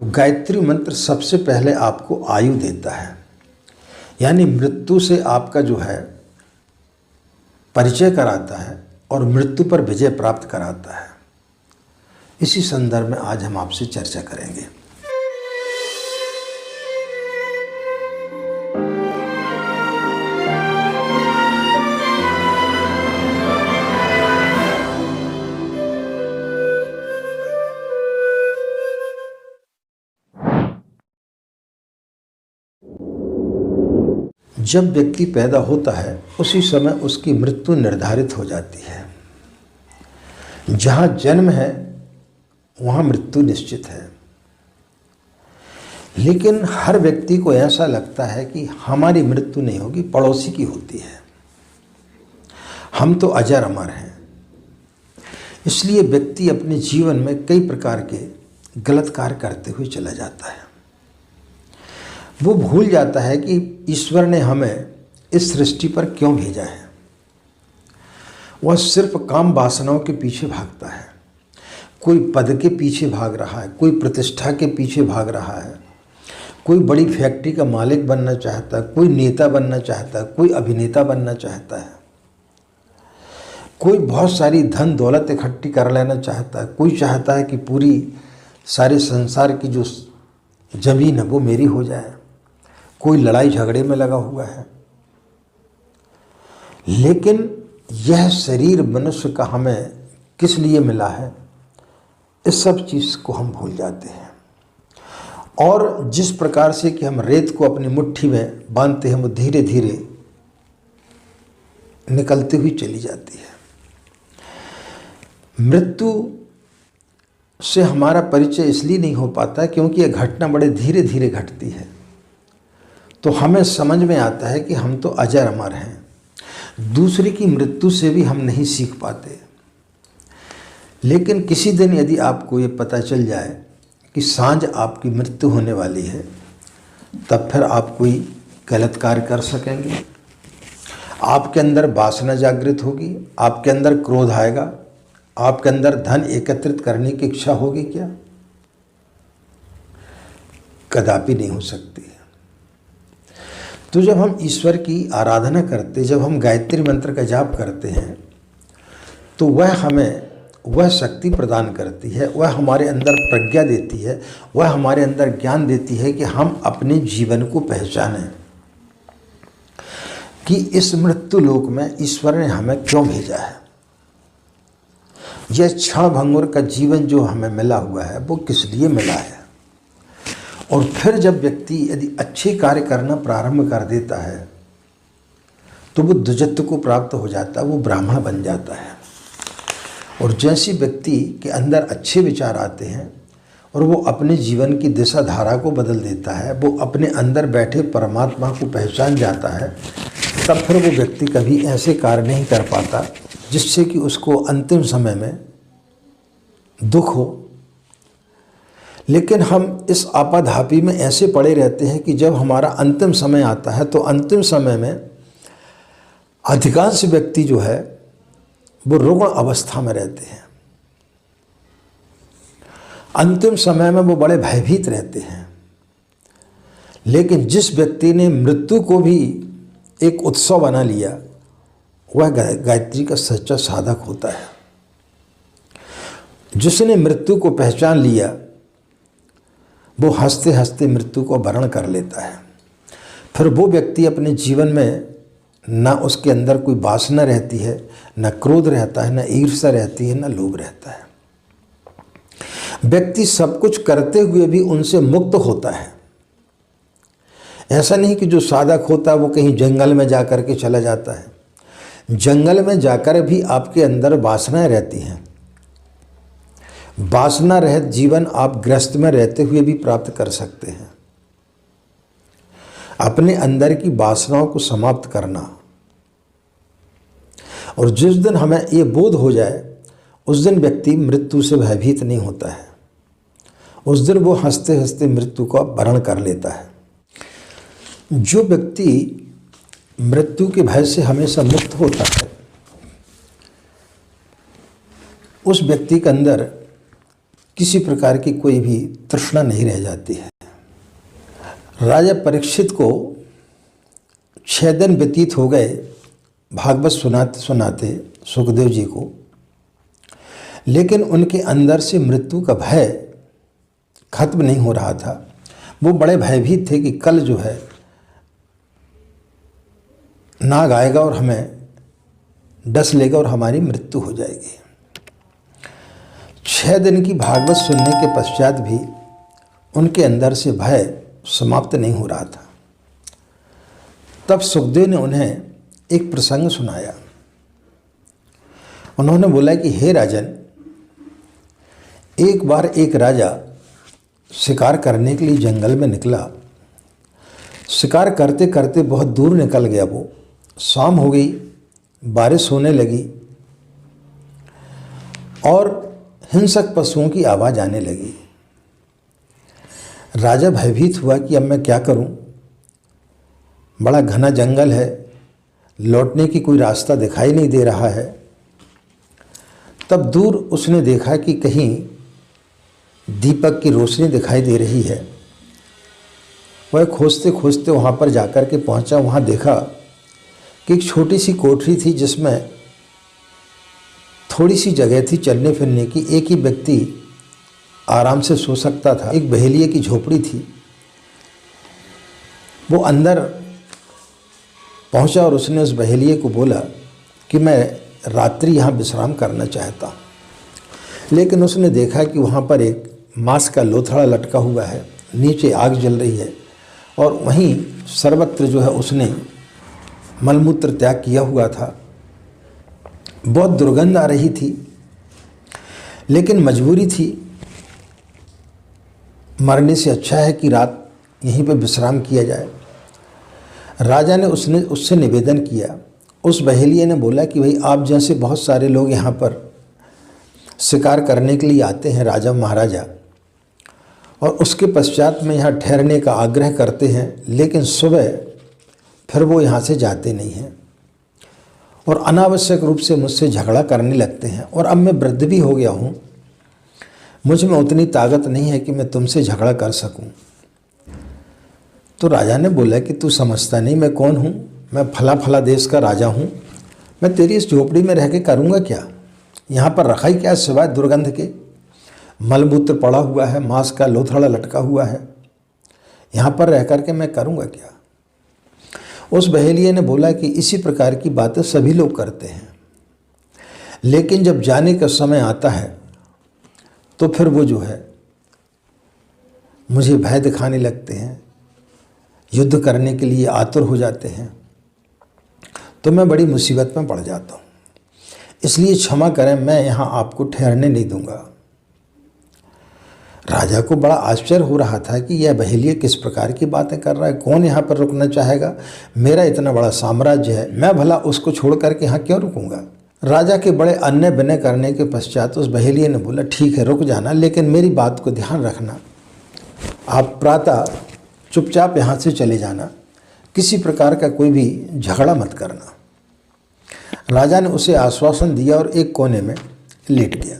गायत्री मंत्र सबसे पहले आपको आयु देता है, यानी मृत्यु से आपका जो है परिचय कराता है और मृत्यु पर विजय प्राप्त कराता है। इसी संदर्भ में आज हम आपसे चर्चा करेंगे। जब व्यक्ति पैदा होता है उसी समय उसकी मृत्यु निर्धारित हो जाती है। जहाँ जन्म है वहाँ मृत्यु निश्चित है, लेकिन हर व्यक्ति को ऐसा लगता है कि हमारी मृत्यु नहीं होगी, पड़ोसी की होती है, हम तो अजर अमर हैं। इसलिए व्यक्ति अपने जीवन में कई प्रकार के गलत कार्य करते हुए चला जाता है। वो भूल जाता है कि ईश्वर ने हमें इस सृष्टि पर क्यों भेजा है। वह सिर्फ काम वासनाओं के पीछे भागता है। कोई पद के पीछे भाग रहा है, कोई प्रतिष्ठा के पीछे भाग रहा है, कोई बड़ी फैक्ट्री का मालिक बनना चाहता है, कोई नेता बनना चाहता है, कोई अभिनेता बनना चाहता है, कोई बहुत सारी धन दौलत इकट्ठी कर लेना चाहता है, कोई चाहता है कि पूरी सारे संसार की जो जमीन है वो मेरी हो जाए, कोई लड़ाई झगड़े में लगा हुआ है। लेकिन यह शरीर मनुष्य का हमें किस लिए मिला है, इस सब चीज़ को हम भूल जाते हैं। और जिस प्रकार से कि हम रेत को अपनी मुट्ठी में बांधते हैं, वो धीरे धीरे निकलती हुई चली जाती है। मृत्यु से हमारा परिचय इसलिए नहीं हो पाता क्योंकि यह घटना बड़े धीरे धीरे घटती है। तो हमें समझ में आता है कि हम तो अजर अमर हैं। दूसरे की मृत्यु से भी हम नहीं सीख पाते। लेकिन किसी दिन यदि आपको ये पता चल जाए कि सांझ आपकी मृत्यु होने वाली है, तब फिर आप कोई गलत कार्य कर सकेंगे। आपके अंदर वासना जागृत होगी, आपके अंदर क्रोध आएगा, आपके अंदर धन एकत्रित करने की इच्छा होगी क्या? कदापि नहीं हो सकती है। तो जब हम ईश्वर की आराधना करते, जब हम गायत्री मंत्र का जाप करते हैं, तो वह हमें वह शक्ति प्रदान करती है, वह हमारे अंदर प्रज्ञा देती है, वह हमारे अंदर ज्ञान देती है कि हम अपने जीवन को पहचानें कि इस मृत्यु लोक में ईश्वर ने हमें क्यों भेजा है। यह क्षण भंगुर का जीवन जो हमें मिला हुआ है वो किस लिए मिला है। और फिर जब व्यक्ति यदि अच्छे कार्य करना प्रारंभ कर देता है तो वो द्विजत्व को प्राप्त हो जाता है, वो ब्राह्मण बन जाता है। और जैसे व्यक्ति के अंदर अच्छे विचार आते हैं और वो अपने जीवन की दिशा धारा को बदल देता है, वो अपने अंदर बैठे परमात्मा को पहचान जाता है, तब फिर वो व्यक्ति कभी ऐसे कार्य नहीं कर पाता जिससे कि उसको अंतिम समय में दुख हो। लेकिन हम इस आपाधापी में ऐसे पड़े रहते हैं कि जब हमारा अंतिम समय आता है तो अंतिम समय में अधिकांश व्यक्ति जो है वो रुग्ण अवस्था में रहते हैं। अंतिम समय में वो बड़े भयभीत रहते हैं। लेकिन जिस व्यक्ति ने मृत्यु को भी एक उत्सव बना लिया, वह गायत्री का सच्चा साधक होता है। जिसने मृत्यु को पहचान लिया वो हंसते हंसते मृत्यु को वरण कर लेता है। फिर वो व्यक्ति अपने जीवन में ना उसके अंदर कोई वासना रहती है, ना क्रोध रहता है, ना ईर्ष्या रहती है, ना लोभ रहता है। व्यक्ति सब कुछ करते हुए भी उनसे मुक्त होता है। ऐसा नहीं कि जो साधक होता है वो कहीं जंगल में जाकर के चला जाता है। जंगल में जाकर भी आपके अंदर वासनाएं रहती हैं। वासना रहित जीवन आप गृहस्थ में रहते हुए भी प्राप्त कर सकते हैं। अपने अंदर की वासनाओं को समाप्त करना। और जिस दिन हमें ये बोध हो जाए उस दिन व्यक्ति मृत्यु से भयभीत नहीं होता है। उस दिन वो हंसते हंसते मृत्यु को वरण कर लेता है। जो व्यक्ति मृत्यु के भय से हमेशा मुक्त होता है, उस व्यक्ति के अंदर किसी प्रकार की कोई भी तृष्णा नहीं रह जाती है। राजा परीक्षित को 6 दिन व्यतीत हो गए भागवत सुनाते सुनाते सुखदेव जी को, लेकिन उनके अंदर से मृत्यु का भय खत्म नहीं हो रहा था। वो बड़े भयभीत थे कि कल जो है नाग आएगा और हमें डस लेगा और हमारी मृत्यु हो जाएगी। 6 दिन की भागवत सुनने के पश्चात भी उनके अंदर से भय समाप्त नहीं हो रहा था। तब सुखदेव ने उन्हें एक प्रसंग सुनाया। उन्होंने बोला कि हे राजन, एक बार एक राजा शिकार करने के लिए जंगल में निकला। शिकार करते करते बहुत दूर निकल गया। वो शाम हो गई, बारिश होने लगी और हिंसक पशुओं की आवाज़ आने लगी। राजा भयभीत हुआ कि अब मैं क्या करूं, बड़ा घना जंगल है, लौटने की कोई रास्ता दिखाई नहीं दे रहा है। तब दूर उसने देखा कि कहीं दीपक की रोशनी दिखाई दे रही है। वह खोजते खोजते वहाँ पर जाकर के पहुँचा। वहाँ देखा कि एक छोटी सी कोठरी थी जिसमें थोड़ी सी जगह थी चलने फिरने की। एक ही व्यक्ति आराम से सो सकता था। एक बहेलिये की झोपड़ी थी। वो अंदर पहुंचा और उसने उस बहेलिये को बोला कि मैं रात्रि यहाँ विश्राम करना चाहता हूँ। लेकिन उसने देखा कि वहाँ पर एक मांस का लोथड़ा लटका हुआ है, नीचे आग जल रही है और वहीं सर्वत्र जो है उसने मलमूत्र त्याग किया हुआ था। बहुत दुर्गंध आ रही थी, लेकिन मजबूरी थी। मरने से अच्छा है कि रात यहीं पर विश्राम किया जाए। राजा ने उससे निवेदन किया। उस बहेलिये ने बोला कि भाई आप जैसे बहुत सारे लोग यहाँ पर शिकार करने के लिए आते हैं, राजा महाराजा, और उसके पश्चात में यहाँ ठहरने का आग्रह करते हैं, लेकिन सुबह फिर वो यहाँ से जाते नहीं हैं और अनावश्यक रूप से मुझसे झगड़ा करने लगते हैं। और अब मैं वृद्ध भी हो गया हूँ, मुझ में उतनी ताकत नहीं है कि मैं तुमसे झगड़ा कर सकूं। तो राजा ने बोला कि तू समझता नहीं मैं कौन हूँ, मैं फला फला देश का राजा हूँ। मैं तेरी इस झोपड़ी में रह के करूँगा क्या? यहाँ पर रखा ही क्या सिवाय दुर्गंध के? मलमूत्र पड़ा हुआ है, मांस का लोथड़ा लटका हुआ है, यहाँ पर रह कर के मैं करूँगा क्या? उस बहेलिये ने बोला कि इसी प्रकार की बातें सभी लोग करते हैं, लेकिन जब जाने का समय आता है तो फिर वो जो है मुझे भय दिखाने लगते हैं, युद्ध करने के लिए आतुर हो जाते हैं, तो मैं बड़ी मुसीबत में पड़ जाता हूँ। इसलिए क्षमा करें, मैं यहाँ आपको ठहरने नहीं दूंगा। राजा को बड़ा आश्चर्य हो रहा था कि यह बहेलिया किस प्रकार की बातें कर रहा है, कौन यहाँ पर रुकना चाहेगा? मेरा इतना बड़ा साम्राज्य है, मैं भला उसको छोड़ करके यहाँ क्यों रुकूंगा? राजा के बड़े अन्य विनय करने के पश्चात उस बहेलिये ने बोला ठीक है रुक जाना, लेकिन मेरी बात को ध्यान रखना, आप प्रातः चुपचाप यहाँ से चले जाना, किसी प्रकार का कोई भी झगड़ा मत करना। राजा ने उसे आश्वासन दिया और एक कोने में लेट गया।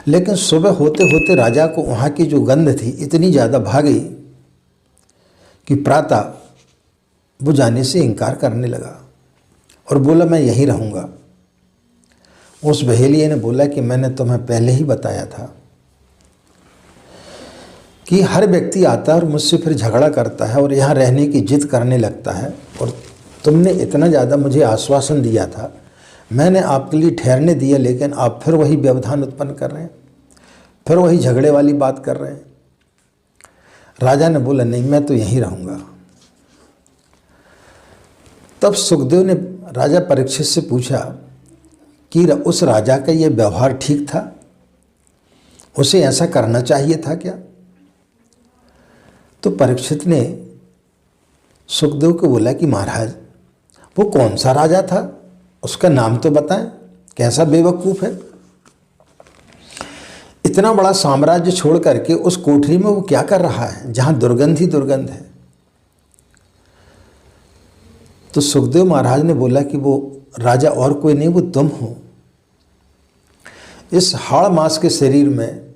लेकिन सुबह होते होते राजा को वहाँ की जो गंध थी इतनी ज़्यादा भा गई कि प्रातः वो जाने से इनकार करने लगा और बोला मैं यहीं रहूँगा। उस बहेलिये ने बोला कि मैंने तुम्हें पहले ही बताया था कि हर व्यक्ति आता है और मुझसे फिर झगड़ा करता है और यहाँ रहने की जिद करने लगता है, और तुमने इतना ज़्यादा मुझे आश्वासन दिया था, मैंने आपके लिए ठहरने दिया, लेकिन आप फिर वही व्यवधान उत्पन्न कर रहे हैं, फिर वही झगड़े वाली बात कर रहे हैं। राजा ने बोला नहीं मैं तो यहीं रहूँगा। तब सुखदेव ने राजा परीक्षित से पूछा कि उस राजा का ये व्यवहार ठीक था, उसे ऐसा करना चाहिए था क्या? तो परीक्षित ने सुखदेव को बोला कि महाराज वो कौन सा राजा था, उसका नाम तो बताएं, कैसा बेवकूफ़ है, इतना बड़ा साम्राज्य छोड़ करके उस कोठरी में वो क्या कर रहा है जहाँ दुर्गंध ही दुर्गंध है। तो सुखदेव महाराज ने बोला कि वो राजा और कोई नहीं, वो तुम हो। इस हाड़ मांस के शरीर में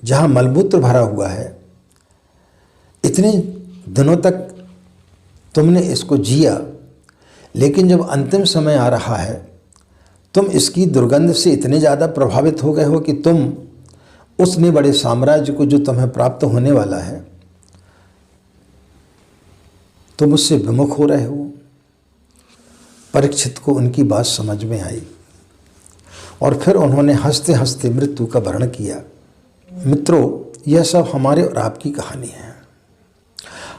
जहाँ मलमूत्र भरा हुआ है, इतने दिनों तक तुमने इसको जिया, लेकिन जब अंतिम समय आ रहा है तुम इसकी दुर्गंध से इतने ज़्यादा प्रभावित हो गए हो कि तुम उसने बड़े साम्राज्य को जो तुम्हें प्राप्त होने वाला है तुम उससे विमुख हो रहे हो। परीक्षित को उनकी बात समझ में आई और फिर उन्होंने हंसते हंसते मृत्यु का वर्ण किया। मित्रों, यह सब हमारे और आपकी कहानी है।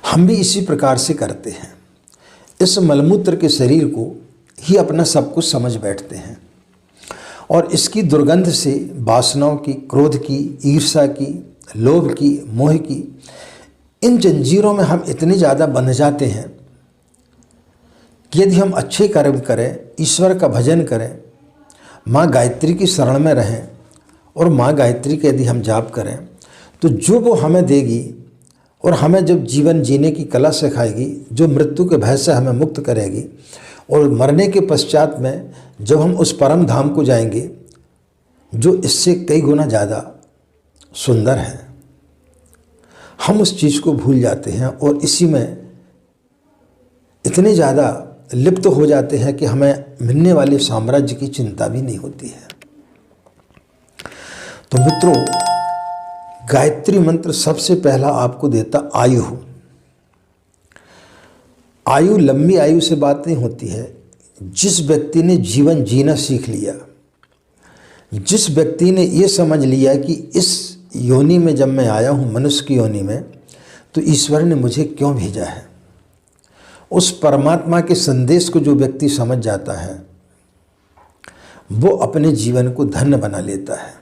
हम भी इसी प्रकार से करते हैं। इस मलमूत्र के शरीर को ही अपना सब कुछ समझ बैठते हैं और इसकी दुर्गंध से वासनाओं की, क्रोध की, ईर्ष्या की, लोभ की, मोह की, इन जंजीरों में हम इतने ज़्यादा बंध जाते हैं कि यदि हम अच्छे कर्म करें, ईश्वर का भजन करें, माँ गायत्री की शरण में रहें और माँ गायत्री का यदि हम जाप करें तो जो वो हमें देगी और हमें जब जीवन जीने की कला सिखाएगी, जो मृत्यु के भय से हमें मुक्त करेगी, और मरने के पश्चात में जब हम उस परम धाम को जाएंगे जो इससे कई गुना ज़्यादा सुंदर है, हम उस चीज़ को भूल जाते हैं और इसी में इतने ज़्यादा लिप्त हो जाते हैं कि हमें मिलने वाले साम्राज्य की चिंता भी नहीं होती है। तो मित्रों, गायत्री मंत्र सबसे पहला आपको देता आयु। आयु लंबी आयु से बात नहीं होती है। जिस व्यक्ति ने जीवन जीना सीख लिया, जिस व्यक्ति ने ये समझ लिया कि इस योनि में जब मैं आया हूँ, मनुष्य की योनि में, तो ईश्वर ने मुझे क्यों भेजा है, उस परमात्मा के संदेश को जो व्यक्ति समझ जाता है वो अपने जीवन को धन्य बना लेता है।